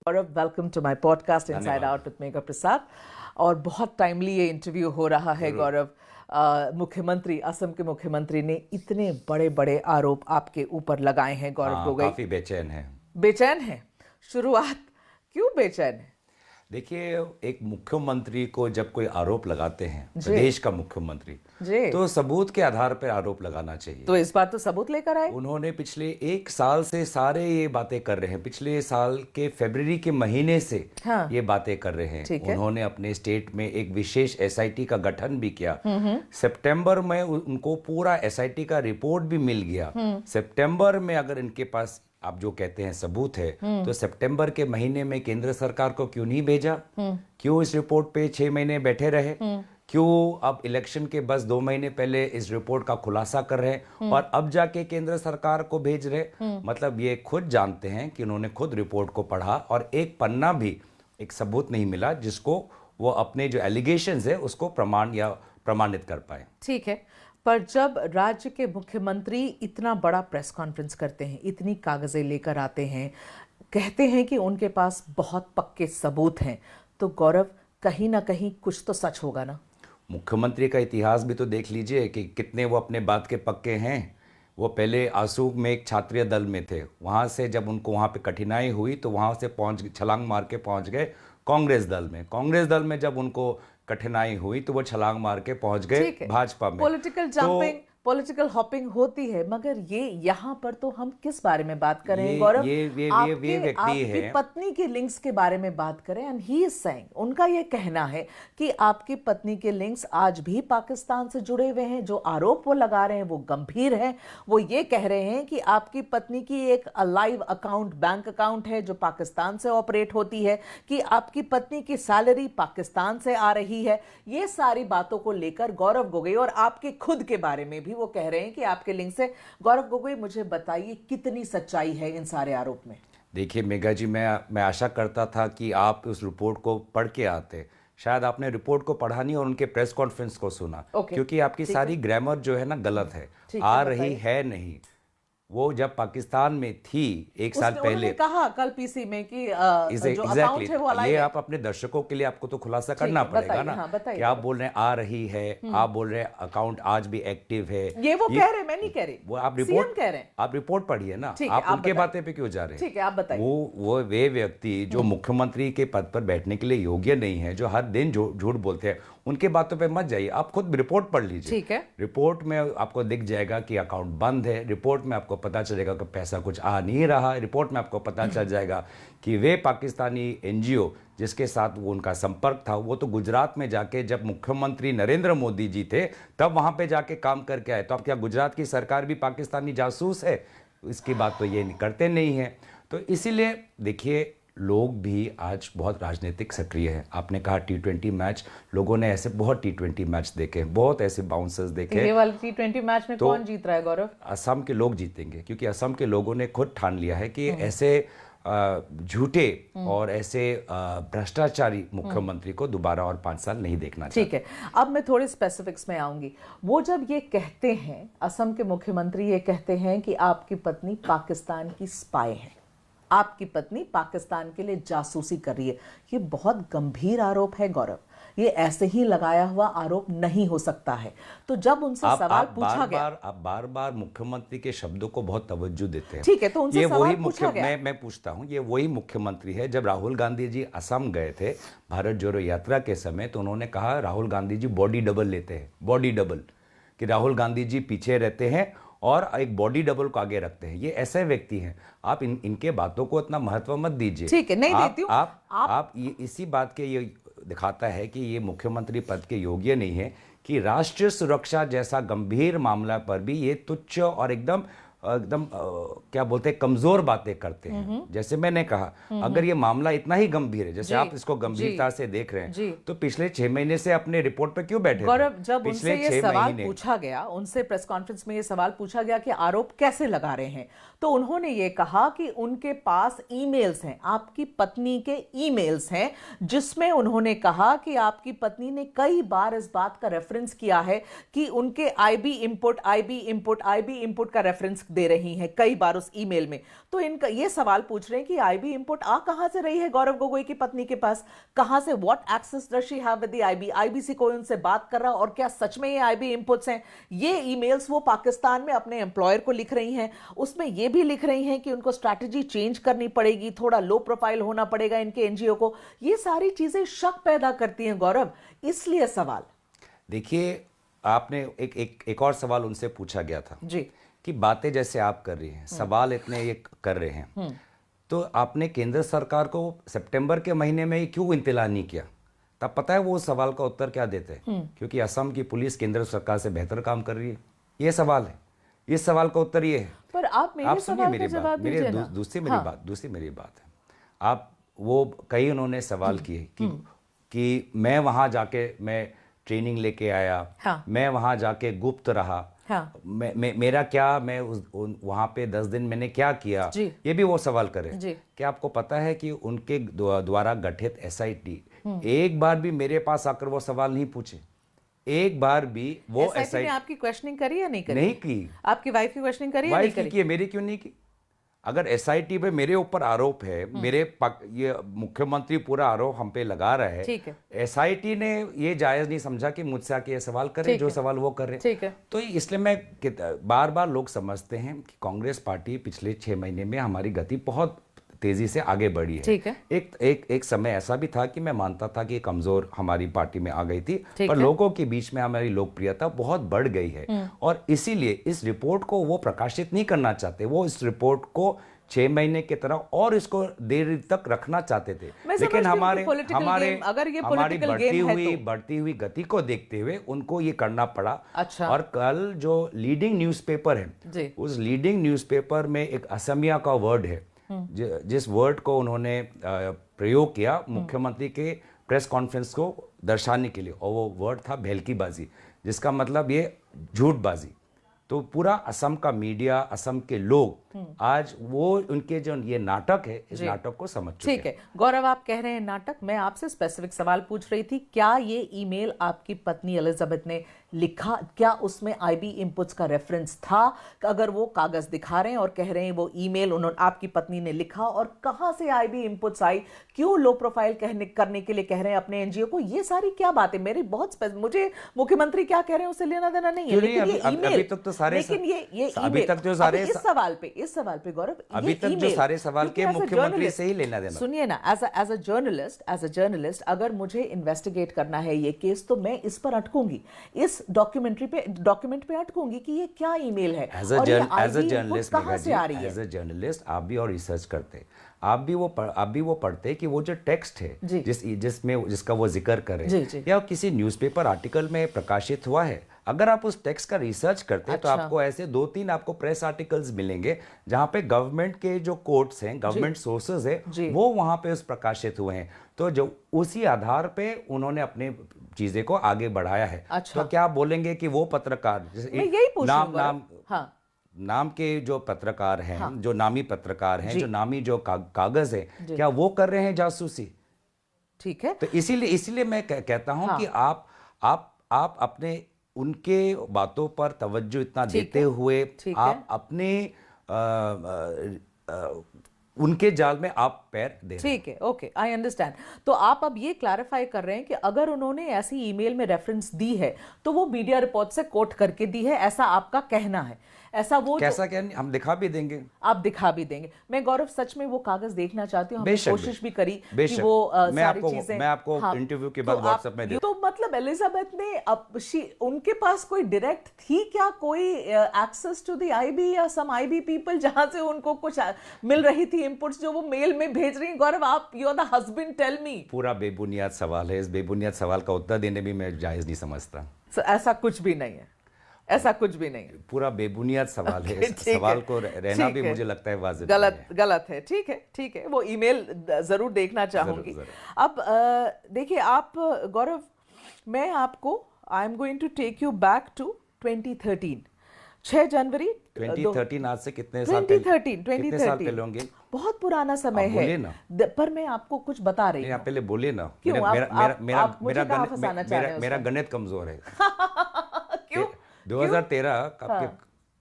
Gaurav, welcome to my podcast inside out with Megha Prasad. और बहुत timely ये इंटरव्यू हो रहा है गौरव। मुख्यमंत्री, असम के मुख्यमंत्री ने इतने बड़े बड़े आरोप आपके ऊपर लगाए हैं गौरव गोगोई। काफी बेचैन है। बेचैन है? शुरुआत क्यों बेचैन है? देखिए, एक मुख्यमंत्री को जब कोई आरोप लगाते हैं, प्रदेश का मुख्यमंत्री, तो सबूत के आधार पर आरोप लगाना चाहिए। तो इस बार तो सबूत लेकर आए। उन्होंने पिछले 1 साल से सारे ये बातें कर रहे हैं, पिछले साल के फरवरी के महीने से ये बातें कर रहे हैं। उन्होंने अपने स्टेट में एक विशेष एसआईटी का गठन भी किया। सितंबर में उनको पूरा एसआईटी का रिपोर्ट भी मिल गया। सितंबर में अगर इनके पास आप जो कहते हैं सबूत है, तो सितंबर के महीने में केंद्र सरकार को क्यों नहीं भेजा? क्यों इस रिपोर्ट पे 6 महीने बैठे रहे? क्यों अब इलेक्शन के बस 2 महीने पहले इस रिपोर्ट का खुलासा कर रहे हैं और अब जाके केंद्र सरकार को भेज रहे? मतलब ये खुद जानते हैं कि उन्होंने खुद रिपोर्ट को पढ़ा और एक पन्ना भी एक सबूत नहीं मिला जिसको वो अपने जो एलिगेशंस है उसको प्रमाणित कर पाए। ठीक है, पर जब राज्य के मुख्यमंत्री इतना बड़ा प्रेस कॉन्फ्रेंस करते हैं, इतनी कागजें लेकर आते हैं, कहते हैं कि उनके पास बहुत पक्के सबूत हैं, तो गौरव कहीं ना कहीं कुछ तो सच होगा ना। मुख्यमंत्री का इतिहास भी तो देख लीजिए कि कितने वो अपने बात के पक्के हैं। वो पहले आसू में एक छात्रीय दल में थे, वहाँ से जब उनको वहाँ पे कठिनाई हुई तो वहाँ से छलांग मार के पहुँच गए कांग्रेस दल में। कांग्रेस दल में जब उनको कठिनाई हुई तो वो छलांग मार के पहुंच गए भाजपा में। पॉलिटिकल जंपिंग, पॉलिटिकल हॉपिंग होती है, मगर ये यहाँ पर तो हम किस बारे में बात कर रहे हैं गौरव? ये आपकी पत्नी के लिंक्स के बारे में बात करें। एंड ही इज सेइंग, उनका ये कहना है कि आपकी पत्नी के लिंक्स आज भी पाकिस्तान से जुड़े हुए हैं। जो आरोप वो लगा रहे हैं वो गंभीर है। वो ये कह रहे हैं कि आपकी पत्नी की एक लाइव अकाउंट, बैंक अकाउंट है जो पाकिस्तान से ऑपरेट होती है, कि आपकी पत्नी की सैलरी पाकिस्तान से आ रही है। ये सारी बातों को लेकर गौरव गोगोई और आपके खुद के बारे में भी वो कह रहे हैं कि आपके लिंक से। गौरव गोगोई, मुझे बताइए कितनी सच्चाई है इन सारे आरोप में? देखिए मेघा जी, मैं आशा करता था कि आप उस रिपोर्ट को पढ़ के आते। शायद आपने रिपोर्ट को पढ़ा नहीं और उनके प्रेस कॉन्फ्रेंस को सुना, क्योंकि आपकी सारी ग्रामर जो है ना गलत है। आ रही है नहीं, वो जब पाकिस्तान में थी 1 साल पहले कहा कल पीसी में कि जो अकाउंट है वो अलग है। ये आप अपने दर्शकों के लिए आपको तो खुलासा करना पड़ेगा ना। कि आप बोल रहे हैं आ रही है, आप बोल रहे हैं अकाउंट आज भी एक्टिव है। ये वो कह रहे हैं, मैं नहीं कह रही। वो आप रिपोर्ट कह रहे हैं, आप रिपोर्ट पढ़िए ना। आप उनके बातें पे क्यों जा रहे हैं? ठीक है, आप बताइए। वे व्यक्ति जो मुख्यमंत्री के पद पर बैठने के लिए योग्य नहीं है, जो हर दिन झूठ बोलते हैं, उनके बातों पे मत जाइए। आप खुद रिपोर्ट पढ़ लीजिए। ठीक है, रिपोर्ट में आपको दिख जाएगा कि अकाउंट बंद है। रिपोर्ट में आपको पता चलेगा कि पैसा कुछ आ नहीं रहा। रिपोर्ट में आपको पता चल जाएगा कि वे पाकिस्तानी एनजीओ जिसके साथ वो उनका संपर्क था, वो तो गुजरात में जाके, जब मुख्यमंत्री नरेंद्र मोदी जी थे तब वहां पे जाके काम करके आए। तो अब क्या गुजरात की सरकार भी पाकिस्तानी जासूस है? इसकी बात तो ये करते नहीं है। तो इसीलिए देखिए, लोग भी आज बहुत राजनीतिक सक्रिय है। आपने कहा T20 मैच, लोगों ने ऐसे बहुत T20 मैच देखे, बहुत ऐसे बाउंसर्स देखे। ये वाले T20 मैच में कौन जीत रहा है गौरव? असम के लोग जीतेंगे, क्योंकि असम के लोगों ने खुद ठान लिया है कि ऐसे झूठे और ऐसे भ्रष्टाचारी मुख्यमंत्री को दोबारा और 5 साल नहीं देखना चाहिए। ठीक है, अब मैं थोड़े स्पेसिफिक्स में आऊंगी। वो जब ये कहते हैं, असम के मुख्यमंत्री ये कहते हैं कि आपकी पत्नी पाकिस्तान की स्पाई है, आपकी पत्नी पाकिस्तान के लिए जासूसी कर रही है, ये बहुत गंभीर आरोप है गौरव। ये ऐसे ही लगाया हुआ आरोप नहीं हो सकता है। तो जब उनसे सवाल पूछा गया, आप बार बार मुख्यमंत्री के शब्दों को बहुत तवज्जो देते हैं। ठीक है, तो उनसे सवाल पूछा गया। मैं पूछता हूं, ये वही मुख्यमंत्री है जब राहुल गांधी जी असम गए थे भारत जोड़ो यात्रा के समय, तो उन्होंने कहा राहुल गांधी जी बॉडी डबल लेते हैं, बॉडी डबल, कि राहुल गांधी जी पीछे रहते हैं और एक बॉडी डबल को आगे रखते हैं। ये ऐसे व्यक्ति हैं, आप इनके बातों को इतना महत्व मत दीजिए। ठीक है, नहीं देती हूं। आप ये इसी बात के ये दिखाता है कि ये मुख्यमंत्री पद के योग्य नहीं है, कि राष्ट्रीय सुरक्षा जैसा गंभीर मामला पर भी ये तुच्छ और एकदम क्या बोलते हैं, कमजोर बातें करते हैं। जैसे मैंने कहा, अगर ये मामला इतना ही गंभीर है, जैसे आप इसको गंभीरता से देख रहे हैं, तो पिछले 6 महीने से अपने रिपोर्ट पे क्यों बैठे? गौरव, जब उनसे ये सवाल पूछा गया, उनसे प्रेस कॉन्फ्रेंस में ये सवाल पूछा गया कि आरोप कैसे लगा रहे हैं, तो उन्होंने ये कहा कि उनके पास ईमेल्स हैं, आपकी पत्नी के ईमेल्स हैं, जिसमें उन्होंने कहा कि आपकी पत्नी ने कई बार इस बात का रेफरेंस किया है कि उनके आईबी इंपुट का रेफरेंस दे रही हैं कई बार उस ईमेल में। तो इनका ये सवाल पूछ रहे हैं कि आईबी इनपुट आ कहां से रही है गौरव गोगोई की पत्नी के पास, कहां से, what access does she have with the IB, IB से कोई उनसे बात कर रहा, और क्या सच में ये आईबी इनपुट्स हैं। ये ईमेल्स वो पाकिस्तान में अपने एम्प्लॉयर को लिख रही हैं, उसमें ये भी लिख रही हैं कि उनको स्ट्रैटेजी चेंज करनी पड़ेगी, थोड़ा लो प्रोफाइल होना पड़ेगा इनके एनजीओ को। ये सारी चीजें शक पैदा करती हैं गौरव, इसलिए सवाल। देखिए, आपने एक और सवाल उनसे पूछा गया था जी कि बातें जैसे आप कर रही हैं, सवाल इतने ये कर रहे हैं, तो आपने केंद्र सरकार को सितंबर के महीने में ही क्यों इंतला नहीं किया? तब पता है वो सवाल का उत्तर क्या देते हैं, क्योंकि असम की पुलिस केंद्र सरकार से बेहतर काम कर रही है। ये सवाल है, इस सवाल का उत्तर ये है। पर आप मेरे सुनिए मेरी बात, दूसरी मेरी बात है। आप वो कई उन्होंने सवाल किए कि मैं वहां जाके मैं ट्रेनिंग लेके आया, हाँ। मैं वहां जाके गुप्त रहा, हाँ। मेरा क्या, मैं वहां पे 10 दिन मैंने क्या किया, ये भी वो सवाल करे। क्या आपको पता है कि उनके द्वारा गठित एसआईटी एक बार भी मेरे पास आकर वो सवाल नहीं पूछे? एक बार भी वो एसआईटी ने आपकी क्वेश्चनिंग करी या नहीं करी? नहीं की। आपकी वाइफ की क्वेश्चनिंग करी या नहीं करी? की, मेरी क्यों नहीं की? अगर एसआईटी पे मेरे ऊपर आरोप है, ये मुख्यमंत्री पूरा आरोप हम पे लगा रहा है, एसआईटी ने ये जायज नहीं समझा कि मुझसे आके ये सवाल करे जो सवाल वो कर रहे हैं। तो इसलिए मैं बार बार लोग समझते हैं कि कांग्रेस पार्टी पिछले 6 महीने में हमारी गति बहुत तेजी से आगे बढ़ी है। एक समय ऐसा भी था कि मैं मानता था कि कमजोर हमारी पार्टी में आ गई थी, पर लोगों के बीच में हमारी लोकप्रियता बहुत बढ़ गई है, और इसीलिए इस रिपोर्ट को वो प्रकाशित नहीं करना चाहते। वो इस रिपोर्ट को 6 महीने की तरह और इसको देर तक रखना चाहते थे, लेकिन हमारी बढ़ती हुई गति को देखते हुए उनको ये करना पड़ा। अच्छा। और कल जो लीडिंग न्यूज़पेपर है, उस लीडिंग न्यूज़पेपर में एक असमिया का वर्ड है, जिस वर्ड को उन्होंने प्रयोग किया मुख्यमंत्री के प्रेस कॉन्फ्रेंस को दर्शाने के लिए, और वो वर्ड था भेलकीबाजी, जिसका मतलब ये झूठबाजी। तो पूरा असम का मीडिया, असम के लोग आज वो उनके जो ये नाटक है, इस नाटक को समझ चुके हैं। ठीक है गौरव, आप कह रहे हैं नाटक, मैं आपसे स्पेसिफिक सवाल पूछ रही थी, क्या ये ईमेल आपकी पत्नी एलिजाबेथ ने लिखा? क्या उसमें आईबी इनपुट्स का रेफरेंस था? अगर वो कागज दिखा रहे हैं और कह रहे हैं वो ईमेल उन्होंने आपकी पत्नी ने लिखा, और कहां से आईबी इनपुट्स आई, क्यों लो प्रोफाइल करने के लिए कह रहे हैं अपने एनजीओ को, ये सारी क्या बातें, मेरी बहुत मुझे मुख्यमंत्री क्या कह रहे हैं उससे लेना देना नहीं है, लेकिन ये ईमेल, अभी तक तो सारे, लेकिन ये अभी तक जो सारे इस सवाल पे गौरव, अभी तक जो सारे सवाल के मुख्यमंत्री से ही लेना देना। सुनिए ना, एज अ जर्नलिस्ट अगर मुझे इन्वेस्टिगेट करना है ये केस, तो मैं इस पर अटकूंगी, इस डॉक्यूमेंट पे अटकूंगी कि ये क्या ईमेल है, एज अ जर्नलिस्ट आप भी और रिसर्च करते, आप भी वो पढ़ते कि वो जो टेक्स्ट है जिसका वो जिक्र करे या किसी न्यूज़पेपर आर्टिकल में प्रकाशित हुआ है, अगर आप उस टेक्स्ट का रिसर्च करते हैं तो आपको ऐसे 2-3 आपको प्रेस आर्टिकल्स मिलेंगे जहां पे गवर्नमेंट के जो कोर्ट्स हैं, गवर्नमेंट सोर्सेज है, वो वहां पे उस प्रकाशित हुए हैं। तो जो उसी आधार पे उन्होंने अपने चीजें को आगे बढ़ाया है। तो क्या आप बोलेंगे कि वो पत्रकार नाम के जो पत्रकार हैं, जो नामी पत्रकार हैं, जो नामी जो कागज है, क्या वो कर रहे हैं जासूसी? ठीक है, तो इसीलिए मैं कहता हूं कि आप अपने उनके बातों पर तवज्जो इतना देते हुए आप अपने उनके जाल में आप पैर दे रहे हैं। ठीक है, ओके, आई अंडरस्टैंड। तो आप अब ये क्लैरिफाई कर रहे हैं कि अगर उन्होंने ऐसी ईमेल में रेफरेंस दी है तो वो मीडिया रिपोर्ट से कोट करके दी है, ऐसा आपका कहना है? ऐसा वो कैसा क्या, हम दिखा भी देंगे। आप दिखा भी देंगे। मैं गौरव सच में वो कागज देखना चाहती हूँ, हमने कोशिश भी करी कि वो सारी चीजें मैं आपको इंटरव्यू के बाद व्हाट्सएप में तो मतलब एलिजाबेथ ने उनके पास कोई डायरेक्ट थी क्या कोई एक्सेस टू द आईबी या सम आईबी पीपल जहां से उनको कुछ मिल रही थी इनपुट्स जो वो मेल में भेज रही हैं? गौरव, आप you are the husband, tell me. पूरा बेबुनियाद सवाल है, इस बेबुनियाद सवाल का उत्तर देने भी मैं जायज नहीं समझता। ऐसा कुछ भी नहीं है, ऐसा कुछ भी नहीं है, पूरा बेबुनियाद सवाल है। सवाल को रहना भी मुझे लगता है वाजिब गलत है। ठीक है, वो ईमेल जरूर देखना चाहूंगी। अब देखिए आप गौरव, मैं आपको I am going to take you back to 2013, 6 January 2013। आज से कितने साल 2013 होंगे? बहुत पुराना समय है ना। पर मैं आपको कुछ बता रही हूँ। पहले बोलिए ना। मेरा गणित कमजोर है। क्यों? 2013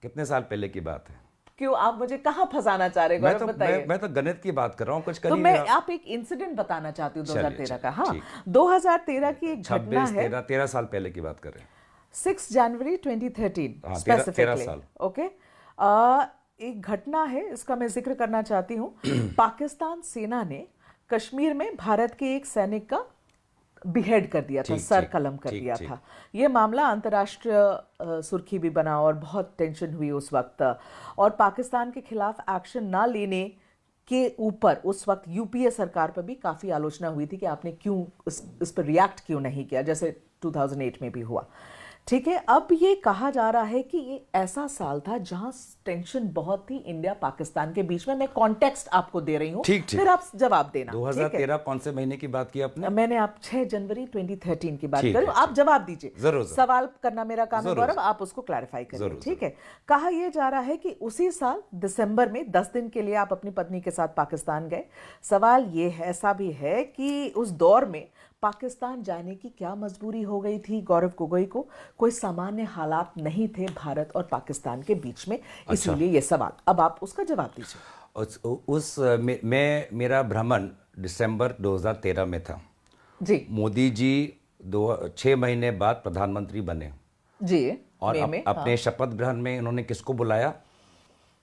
कितने साल पहले की बात है? क्यों, आप मुझे कहाँ फंसाना चाह रहे हैं, बताइए। मैं तो गणित की बात कर रहा हूँ, कुछ तो करिए। मैं आप एक इंसिडेंट बताना चाहती हूँ 2013 का। हाँ, 2013 की एक घटना है। 13 साल पहले की बात कर रहे हैं। 6 जनवरी 2013 हाँ, 13 स्पेसिफिकली। साल। ओके, एक घटना है, इसका मैं जिक्र करना चाहती हूँ। पाकिस्तान सेना ने कश्मीर में भारत के एक सैनिक का बिहेड कर दिया था, सर कलम कर दिया था। ये मामला अंतर्राष्ट्रीय सुर्खी भी बना और बहुत टेंशन हुई उस वक्त। और पाकिस्तान के खिलाफ एक्शन ना लेने के ऊपर उस वक्त यूपीए सरकार पर भी काफी आलोचना हुई थी कि आपने क्यों इस पर रिएक्ट क्यों नहीं किया, जैसे 2008 में भी हुआ। ठीक है, अब ये कहा जा रहा है कि ये ऐसा साल था जहां टेंशन बहुत थी इंडिया पाकिस्तान के बीच में। मैं कॉन्टेक्स्ट आपको दे रही हूं, फिर आप जवाब देना। 2013 कौन से महीने की बात की आपने? मैंने आप 6 जनवरी 2013 की बात करी, आप जवाब दीजिए। जरूर। सवाल करना मेरा काम है गौरव, आप उसको क्लैरिफाई करिए। ठीक है, कहा यह जा रहा है कि उसी साल दिसंबर में 10 दिन के लिए आप अपनी पत्नी के साथ पाकिस्तान गए। सवाल ये है, ऐसा भी है कि उस दौर में पाकिस्तान जाने की क्या मजबूरी हो गई थी गौरव गोगोई को? कोई सामान्य हालात नहीं थे भारत और पाकिस्तान के बीच में, इसीलिए ये सवाल। अब आप उसका जवाब दीजिए। मेरा भ्रमण दिसंबर 2013 में था जी। मोदी जी 6 महीने बाद प्रधानमंत्री बने जी। और अपने शपथ ग्रहण में उन्होंने किसको बुलाया?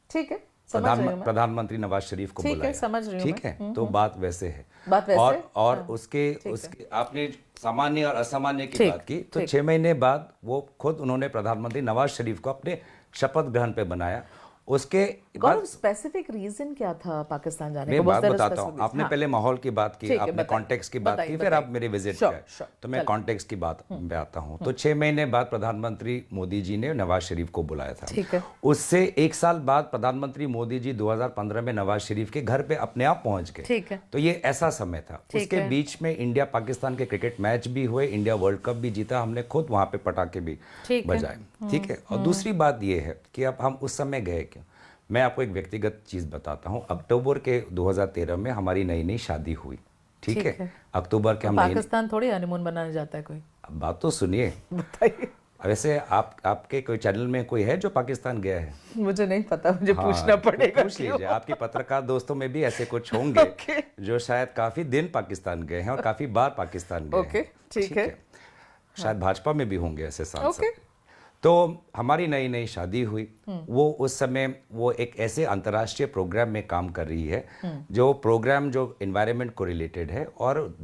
ठीक है, प्रधानमंत्री नवाज शरीफ को बुलाया। समझ रही हूं। ठीक है, तो बात वैसे है। और उसके आपने सामान्य और असामान्य की बात की, तो 6 महीने बाद वो खुद उन्होंने प्रधानमंत्री नवाज शरीफ को अपने शपथ ग्रहण पे बनाया। उसके बाद स्पेसिफिक रीजन क्या था पाकिस्तान जाने का? मैं बात बताता हूँ। आपने पहले माहौल की बात की, आपने कॉन्टेक्स्ट की बात की, फिर आप मेरे विजिट पे, तो मैं कॉन्टेक्स्ट की बात पे आता हूँ। तो 6 महीने बाद प्रधानमंत्री मोदी जी ने नवाज शरीफ को बुलाया था। उससे 1 साल बाद प्रधानमंत्री मोदी जी 2015 में नवाज शरीफ के घर पे अपने आप पहुंच गए। तो ये ऐसा समय था। उसके बीच में इंडिया पाकिस्तान के क्रिकेट मैच भी हुए, इंडिया वर्ल्ड कप भी जीता, हमने खुद वहां पे पटाखे भी बजाए। ठीक है, और दूसरी बात ये है कि अब हम उस समय गए क्यों? मैं आपको एक व्यक्तिगत चीज बताता हूं। अक्टूबर के 2013 में हमारी नई शादी हुई। ठीक है, अक्टूबर के हम पाकिस्तान थोड़ी हनीमून बनाने जाता है कोई। बात तो सुनिए, बताइए। वैसे आपके कोई चैनल में कोई है जो पाकिस्तान गया है? मुझे नहीं पता, मुझे पूछना पड़ेगा। पूछ लीजिए, आपके पत्रकार दोस्तों में भी ऐसे कुछ होंगे जो शायद काफी दिन पाकिस्तान गए हैं और काफी बार पाकिस्तान गए हैं। ठीक है, शायद भाजपा में भी होंगे ऐसे सांसद। तो हमारी नई शादी हुई। वो उस समय वो एक ऐसे अंतर्राष्ट्रीय प्रोग्राम में काम कर रही है जो प्रोग्राम जो एनवायरनमेंट को रिलेटेड है और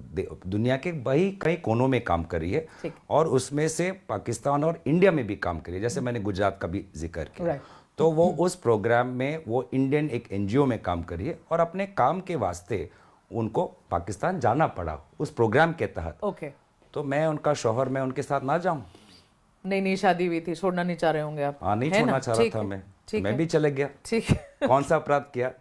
दुनिया के कई कोनों में काम कर रही है, और उसमें से पाकिस्तान और इंडिया में भी काम कर रही है। जैसे मैंने गुजरात का भी जिक्र किया। तो वो उस प्रोग्राम में वो इंडियन एक एनजीओ में काम कर रही है और अपने काम के वास्ते उनको पाकिस्तान जाना पड़ा उस प्रोग्राम के तहत। तो मैं उनका शौहर, मैं उनके साथ ना जाऊं? नई शादी हुई थी, छोड़ना नहीं चाह रहे होंगे आप? हाँ, नहीं छोड़ना चाह रहा था मैं भी चले गया। ठीक है, कौन सा अपराध किया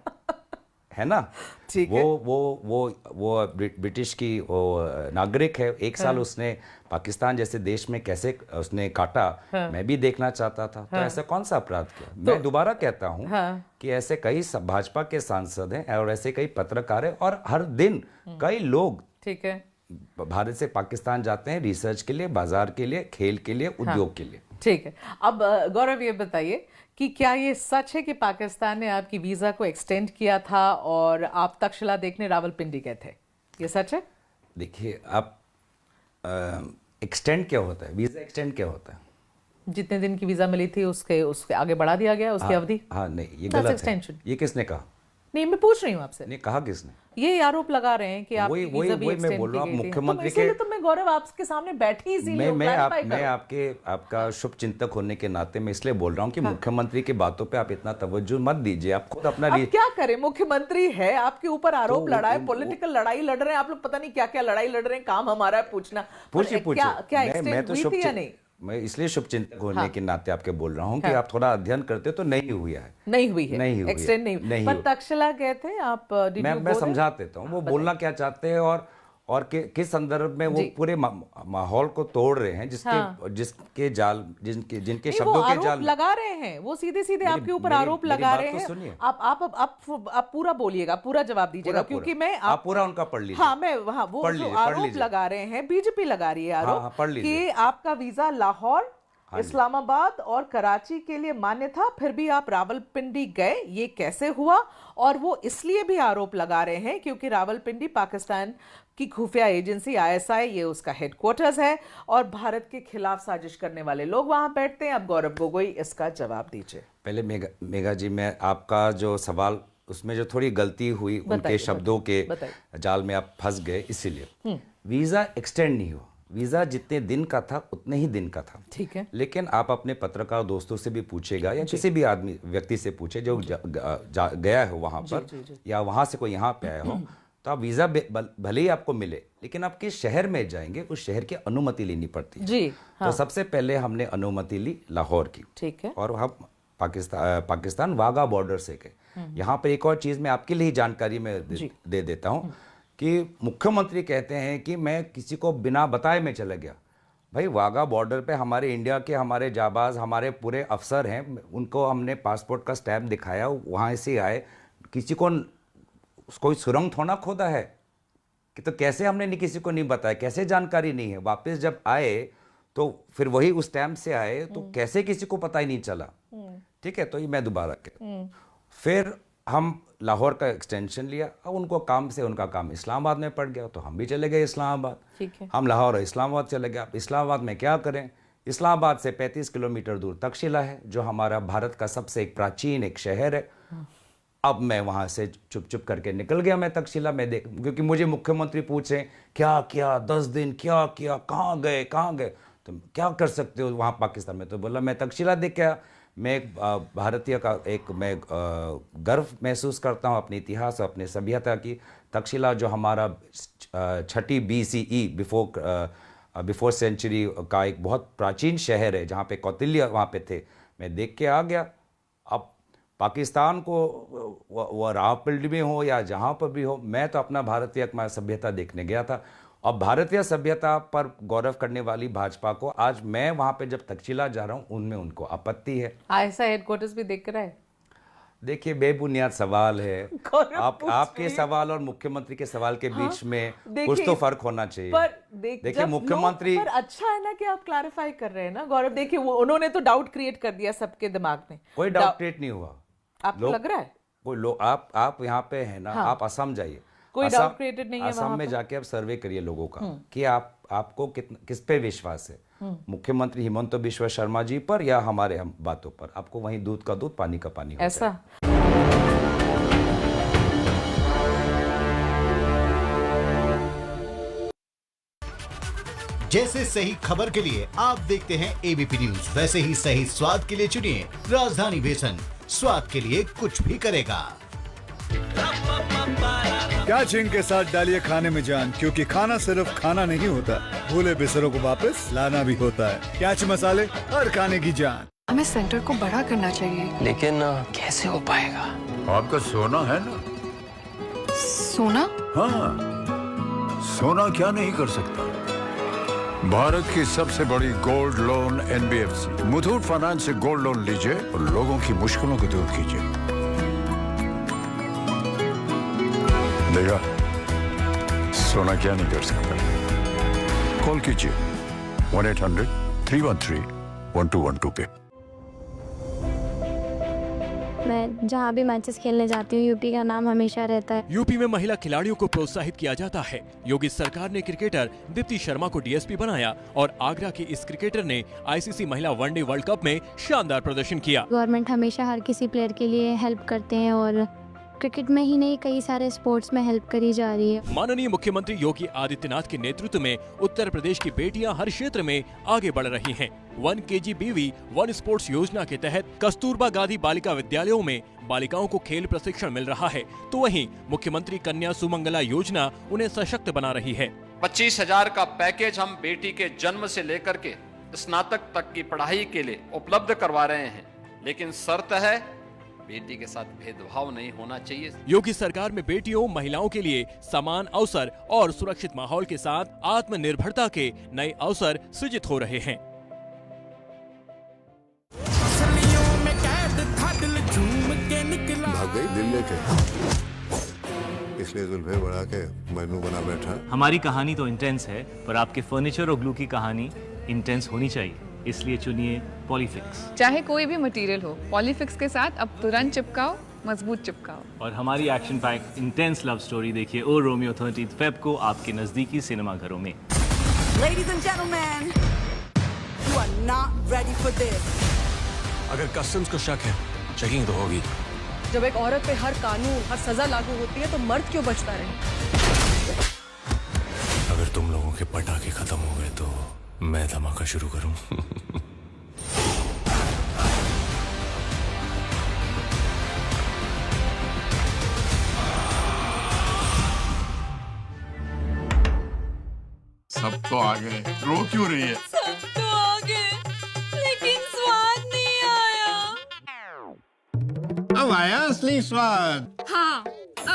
है ना? ठीक है। वो ब्रिटिश की वो नागरिक है। 1 साल उसने पाकिस्तान जैसे देश में कैसे उसने काटा, मैं भी देखना चाहता था। तो ऐसा कौन सा अपराध किया? मैं दोबारा कहता हूँ कि ऐसे कई भाजपा के सांसद हैं और ऐसे कई पत्रकार हैं, और हर दिन कई लोग ठीक है भारत से पाकिस्तान जाते हैं रिसर्च के लिए, बाजार के लिए, खेल के लिए, उद्योग के लिए। ठीक है, अब गौरव ये बताइए कि क्या ये सच है कि पाकिस्तान ने आपकी वीजा को एक्सटेंड किया था और आप तक्षशिला देखने रावलपिंडी गए थे? ये सच है? देखिए, आप एक्सटेंड क्या होता है, वीजा एक्सटेंड क्या होता है? जितने दिन की वीजा मिली थी उसके आगे बढ़ा दिया गया, उसकी अवधि। हाँ, नहीं, ये गलत है। ये किसने कहा? नहीं, मैं पूछ रही हूँ आपसे। नहीं, कहा किसने? ये आरोप लगा रहे हैं कि आप वीजा भी एक्सटेंड की गई थी। मुख्यमंत्री के तो मैं गौरव आपके सामने बैठी इसीलिए मैं आपका शुभ चिंतक होने के नाते मैं इसलिए बोल रहा हूँ कि मुख्यमंत्री की बातों पे आप इतना तवज्जो मत दीजिए। आप खुद अपना क्या करें, मुख्यमंत्री है, आपके ऊपर आरोप लड़ा है, पॉलिटिकल लड़ाई लड़ रहे हैं आप लोग, पता नहीं क्या क्या लड़ाई लड़ रहे हैं। काम हमारा है पूछना। पूछिए क्या एक्सटेंड हुई थी या नहीं? मैं इसलिए शुभचिंतक होने के नाते आपके बोल रहा हूँ कि आप थोड़ा अध्ययन करते तो नहीं हुई है एक्सटेंड नहीं। पर तक्षशिला गए थे आप? मैं समझा देता हूँ वो बोलना क्या चाहते हैं और किस संदर्भ में वो पूरे माहौल को तोड़ रहे हैं, जिनके शब्दों के जाल लगा रहे हैं। वो सीधे आपके ऊपर आरोप लगा रहे हैं। आप पूरा बोलिएगा, पूरा जवाब दीजिएगा, क्योंकि मैं आप पूरा उनका पढ़ लीजिए। हाँ, मैं वो आरोप लगा रहे हैं, बीजेपी लगा रही है आरोप कि आपका वीजा लाहौर इस्लामाबाद और कराची के लिए मान्य था, फिर भी आप रावलपिंडी गए, ये कैसे हुआ? और वो इसलिए भी आरोप लगा रहे हैं क्योंकि रावलपिंडी पाकिस्तान की खुफिया एजेंसी ISI, ये उसका हेडक्वार्टर्स है और भारत के खिलाफ साजिश करने वाले लोग वहां बैठते हैं। अब गौरव गोगोई इसका जवाब दीजिए। पहले मेघा जी, मैं आपका जो सवाल, उसमें जो थोड़ी गलती हुई, उनके शब्दों के जाल में आप फंस गए, इसीलिए वीजा एक्सटेंड नहीं हुआ। वीजा जितने दिन का था उतने ही दिन का था, ठीक है। लेकिन आप अपने पत्रकार दोस्तों से भी पूछेगा या किसी भी आदमी व्यक्ति से पूछे जो गया है वहां पर, या वहां से कोई यहाँ पे आया हो, तो आप वीजा भले ही आपको मिले, लेकिन आप किस शहर में जाएंगे उस शहर की अनुमति लेनी पड़ती है जी। तो सबसे पहले हमने अनुमति ली लाहौर की, ठीक है, और हम पाकिस्तान वाघा बॉर्डर से गए। यहाँ पर एक और चीज मैं आपके लिए जानकारी में दे देता हूँ कि मुख्यमंत्री कहते हैं कि मैं किसी को बिना बताए में चला गया। भाई, वाघा बॉर्डर पे हमारे इंडिया के हमारे जाबाज, हमारे पूरे अफसर हैं, उनको हमने पासपोर्ट का स्टैम्प दिखाया, वहाँ से आए, किसी को कोई सुरंग थोड़ा खोदा है कि तो कैसे हमने नहीं किसी को नहीं बताया, कैसे जानकारी नहीं है? वापस जब आए तो फिर वही उस स्टैम्प से आए, तो कैसे किसी को पता ही नहीं चला? ठीक है, तो ये मैं दोबारा कह, फिर हम लाहौर का एक्सटेंशन लिया। अब उनको काम से उनका काम इस्लामाबाद में पड़ गया, तो हम भी चले गए इस्लामाबाद। ठीक है, हम लाहौर और इस्लामाबाद चले गए। अब इस्लामाबाद में क्या करें? इस्लामाबाद से 35 किलोमीटर दूर तक्षशिला है, जो हमारा भारत का सबसे एक प्राचीन एक शहर है। अब मैं वहाँ से चुप चुप करके निकल गया, मैं तक्षशिला में देख, क्योंकि मुझे मुख्यमंत्री पूछे क्या किया 10 दिन, क्या किया, कहाँ गए, तो क्या कर सकते हो वहाँ पाकिस्तान में? तो बोला मैं तक्षशिला देख के, मैं एक भारतीय का एक मैं गर्व महसूस करता हूँ अपने इतिहास और अपने सभ्यता की। तक्षशिला जो हमारा 6ठी BCE बिफोर सेंचुरी का एक बहुत प्राचीन शहर है, जहाँ पे कौटिल्य वहाँ पे थे, मैं देख के आ गया। अब पाकिस्तान को वो रावलपिंडी में हो या जहाँ पर भी हो, मैं तो अपना भारतीय सभ्यता देखने गया था। और भारतीय सभ्यता पर गौरव करने वाली भाजपा को आज मैं वहां पे जब तक्षशिला जा रहा हूं, उनमें उनको आपत्ति है। ऐसा हेडक्वार्टर्स भी देख कर आए? देखिए, बेबुनियाद सवाल है। आपके सवाल और मुख्यमंत्री के सवाल के बीच में कुछ तो फर्क होना चाहिए। पर देखिए मुख्यमंत्री, पर अच्छा है ना कि आप क्लैरिफाई कर रहे हैं ना गौरव। देखिए, वो उन्होंने तो डाउट क्रिएट कर दिया सबके दिमाग में। कोई डाउट क्रिएट नहीं हुआ। आपको लग रहा है? कोई लोग, आप यहाँ पे है ना, आप असम जाइए, कोई डाउट क्रिएटेड नहीं है। असम में जाके आप सर्वे करिए लोगों का कि आपको किस पे विश्वास है, मुख्यमंत्री हिमंत बिश्व शर्मा जी पर या हमारे हम बातों पर? आपको वहीं दूध का दूध पानी का पानी होता ऐसा है। जैसे सही खबर के लिए आप देखते हैं ABP न्यूज, वैसे ही सही स्वाद के लिए चुनिए राजधानी बेसन। स्वाद के लिए कुछ भी करेगा। क्या चिंग के साथ डालिए खाने में जान, क्योंकि खाना सिर्फ खाना नहीं होता, भूले बिसरों को वापस लाना भी होता है। कैच मसाले हर खाने की जान। हमें सेंटर को बड़ा करना चाहिए, लेकिन कैसे हो पाएगा? आपका सोना है ना? सोना? हाँ, सोना क्या नहीं कर सकता? भारत की सबसे बड़ी gold loan NBFC Muthoot finance से गोल्ड लोन लीजिए और लोगों की मुश्किलों को दूर कीजिए। देखा, सोना क्या नहीं कर सकता? कॉल कीजिए 1-800-313-1212 पे। मैं जहाँ भी मैचेस खेलने जाती हूँ, यूपी का नाम हमेशा रहता है। यूपी में महिला खिलाड़ियों को प्रोत्साहित किया जाता है। योगी सरकार ने क्रिकेटर दीप्ति शर्मा को DSP बनाया और आगरा की इस क्रिकेटर ने ICC महिला वनडे वर्ल्ड कप में शानदार प्रदर्शन किया। गवर्नमेंट हमेशा हर किसी प्लेयर के लिए हेल्प करते हैं और क्रिकेट में ही नहीं, कई सारे स्पोर्ट्स में हेल्प करी जा रही है। माननीय मुख्यमंत्री योगी आदित्यनाथ के नेतृत्व में उत्तर प्रदेश की बेटियां हर क्षेत्र में आगे बढ़ रही हैं। 1 KGBV 1 स्पोर्ट्स योजना के तहत कस्तूरबा गांधी बालिका विद्यालयों में बालिकाओं को खेल प्रशिक्षण मिल रहा है, तो वहीं मुख्यमंत्री कन्या सुमंगला योजना उन्हें सशक्त बना रही है। 25,000 का पैकेज हम बेटी के जन्म से लेकर के स्नातक तक की पढ़ाई के लिए उपलब्ध करवा रहे हैं, लेकिन शर्त है बेटी के साथ भेदभाव नहीं होना चाहिए। योगी सरकार में बेटियों महिलाओं के लिए समान अवसर और सुरक्षित माहौल के साथ आत्मनिर्भरता के नए अवसर सृजित हो रहे हैं। भाग गई दिल लेके, इसलिए जुल्फे बढ़ा के मजनू बना बैठा। हमारी कहानी तो इंटेंस है, पर आपके फर्नीचर और ग्लू की कहानी इंटेंस होनी चाहिए। इसलिए चुनिए पॉलीफिक्स। चाहे कोई भी मटेरियल हो, पॉलीफिक्स के साथ अब तुरंत चिपकाओ, मजबूत चिपकाओ। और हमारी action pack intense love story देखिए ओ रोमियो 13 फेब को आपके नजदीकी सिनेमा घरों में। Ladies and gentlemen, you are not ready for this. अगर कस्टम्स को शक है, चेकिंग तो होगी। जब एक औरत पे हर कानून, हर सजा लागू होती है तो मर्द क्यों बचता रहे? अगर तुम लोगों के पटाखे खत्म हो गए तो मैं धमाका शुरू करूं। सब तो आ गए, रो क्यों रही है? सब तो आ गए, लेकिन स्वाद नहीं आया। अब आया असली स्वाद। हाँ,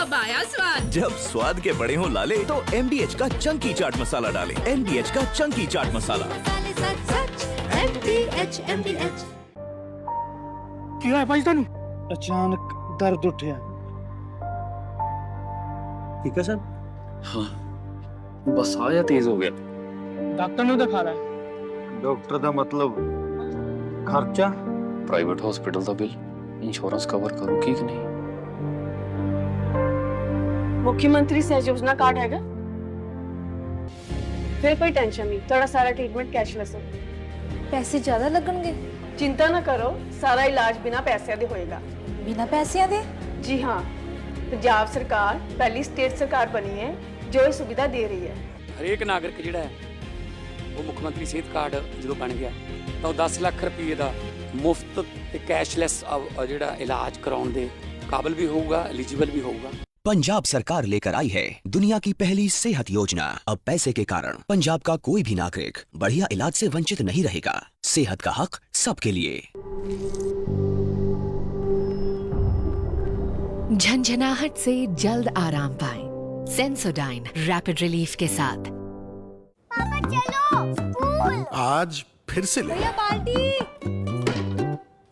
अब आया स्वाद। जब स्वाद के बड़े हों लाले तो MDH का चंकी चाट मसाला डालें। MDH का चंकी चाट मसाला। MDH। क्या है भाई तेन? अचानक दर्द उठा। ठीक है सर। हाँ, बस आया तेज हो गया। डॉक्टर ने दिखा रहा है। डॉक्टर का मतलब खर्चा? प्राइवेट हॉस्पिटल का बिल इंश्योरेंस कवर करूगी कि नहीं? मुख्यमंत्री सहज योजना कार्ड हैगा? फिर कोई टेंशन नहीं, थोड़ा सारा ट्रीटमेंट कैशलेस है। पैसे ज्यादा लगणगे? चिंता ना करो, सारा इलाज बिना पैसे दे होएगा। बिना पैसे दे? जी हाँ, पंजाब सरकार पहली स्टेट सरकार बनी है जो ये सुविधा दे रही है। हरेक नागरिक जिहड़ा है वो मुख्यमंत्री सेहत कार्ड जो बन गया तो 10 लाख रुपये का मुफ्त ते कैशलैस जिहड़ा इलाज कराउण दे काबिल भी होगा, एलिजिबल भी होगा। पंजाब सरकार लेकर आई है दुनिया की पहली सेहत योजना। अब पैसे के कारण पंजाब का कोई भी नागरिक बढ़िया इलाज से वंचित नहीं रहेगा। सेहत का हक सबके लिए। झंझनाहट से जल्द आराम पाएं। सेंसोडाइन रैपिड रिलीफ के साथ। पापा चलो स्कूल। आज फिर से ले। भैया पार्टी।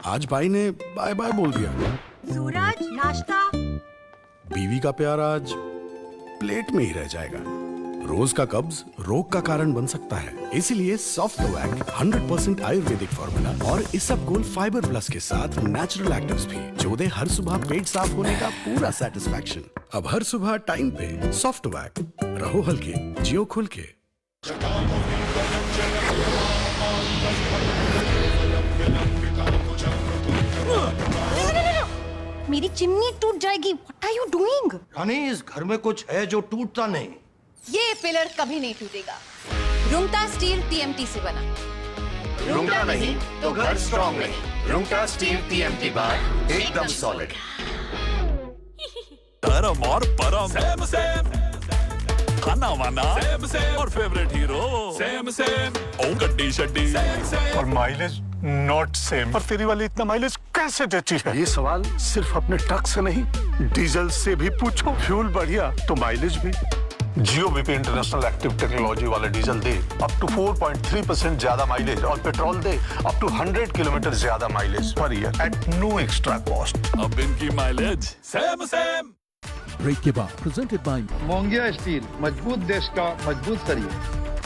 आज भाई ने बाय बाय बोल दिया। सूरज नाश्ता। बीवी का प्यार आज प्लेट में ही रह जाएगा। रोज का कब्ज रोग का कारण बन सकता है, इसीलिए सॉफ्टवैक 100% आयुर्वेदिक फॉर्मूला और इसबगोल फाइबर प्लस के साथ नेचुरल एक्टिव्स भी जो दे हर सुबह पेट साफ होने का पूरा सेटिस्फैक्शन। अब हर सुबह टाइम पे सॉफ्टवैक। रहो हल्के, जियो खुल के। मेरी चिमनी टूट जाएगी। What are you doing? रानी, इस घर में कुछ है जो टूटता नहीं। ये पिलर कभी नहीं टूटेगा। रुंगटा स्टील TMT से बना। रुंगटा नहीं तो घर स्ट्रॉन्ग नहीं। रुंगटा स्टील TMT बार एकदम सॉलिड। धर्म और परम सेम सेम, खाना वाना सेम सेम और फेवरेट हीरो सेम सेम। ओ गड्डी शड्डी और माइलेज नॉट सेम। पर तेरी वाली इतना माइलेज कैसे देती है? ये सवाल सिर्फ अपने ट्रक से नहीं, डीजल से भी पूछो। फ्यूल बढ़िया तो माइलेज भी। Jio BP international active technology वाले डीजल दे अप टू 4.3% ज्यादा माइलेज और पेट्रोल दे अप टू 100 किलोमीटर ज्यादा mileage per year at no extra cost. अब इनकी माइलेज सेम सेम। ब्रेक के बाद प्रेजेंटेड बाय मोंगिया स्टील, मजबूत देश का मजबूत सरिया।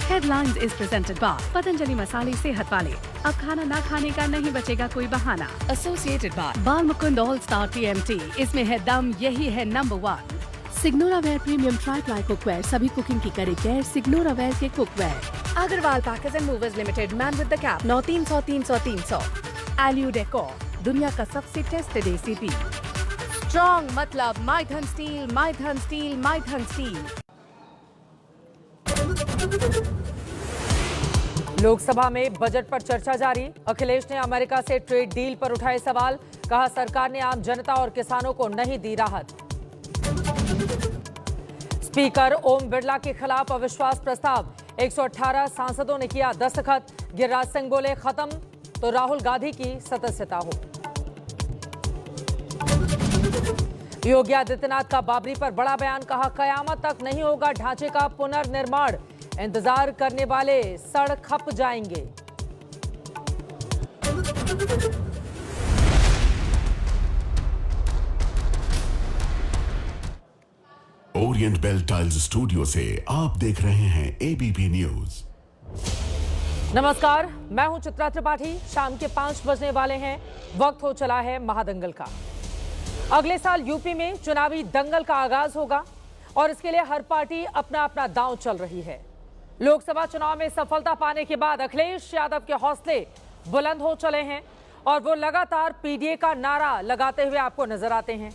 Headlines is presented by Patanjali मसाले सेहत वाले। अब खाना ना खाने का नहीं बचेगा कोई बहाना। Associated by बाल मुकुंद ऑल स्टार TMT, इसमें है दम, यही है number 1। Signoraware premium tri ply cookware, सभी कुकिंग की करे केयर सिग्नोरा वेयर के cookware. Agarwal packers and movers limited, man with the cap 9300 300 300। Aludecor, दुनिया का सबसे टेस्टेड ACP। स्ट्रॉन्ग मतलब Maithan steel, Maithan steel, Maithan steel. Lok Sabha में बजट पर चर्चा जारी। अखिलेश ने अमेरिका से ट्रेड डील पर उठाए सवाल। कहा सरकार ने आम जनता और किसानों को नहीं दी राहत। स्पीकर ओम बिरला के खिलाफ अविश्वास प्रस्ताव, 118 सांसदों ने किया दस्तखत। गिरिराज सिंह बोले खत्म तो राहुल गांधी की सदस्यता हो। योगी आदित्यनाथ का बाबरी पर बड़ा बयान, कहा कयामत तक नहीं होगा ढांचे का पुनर्निर्माण, इंतजार करने वाले सड़ खप जाएंगे। ओरिएंट बेल टाइल्स स्टूडियो से आप देख रहे हैं ABP न्यूज। नमस्कार, मैं हूं चित्रा त्रिपाठी। शाम के 5 बजने वाले हैं। वक्त हो चला है महादंगल का। अगले साल यूपी में चुनावी दंगल का आगाज होगा और इसके लिए हर पार्टी अपना अपना दांव चल रही है। लोकसभा चुनाव में सफलता पाने के बाद अखिलेश यादव के हौसले बुलंद हो चले हैं और वो लगातार पीडीए का नारा लगाते हुए आपको नजर आते हैं।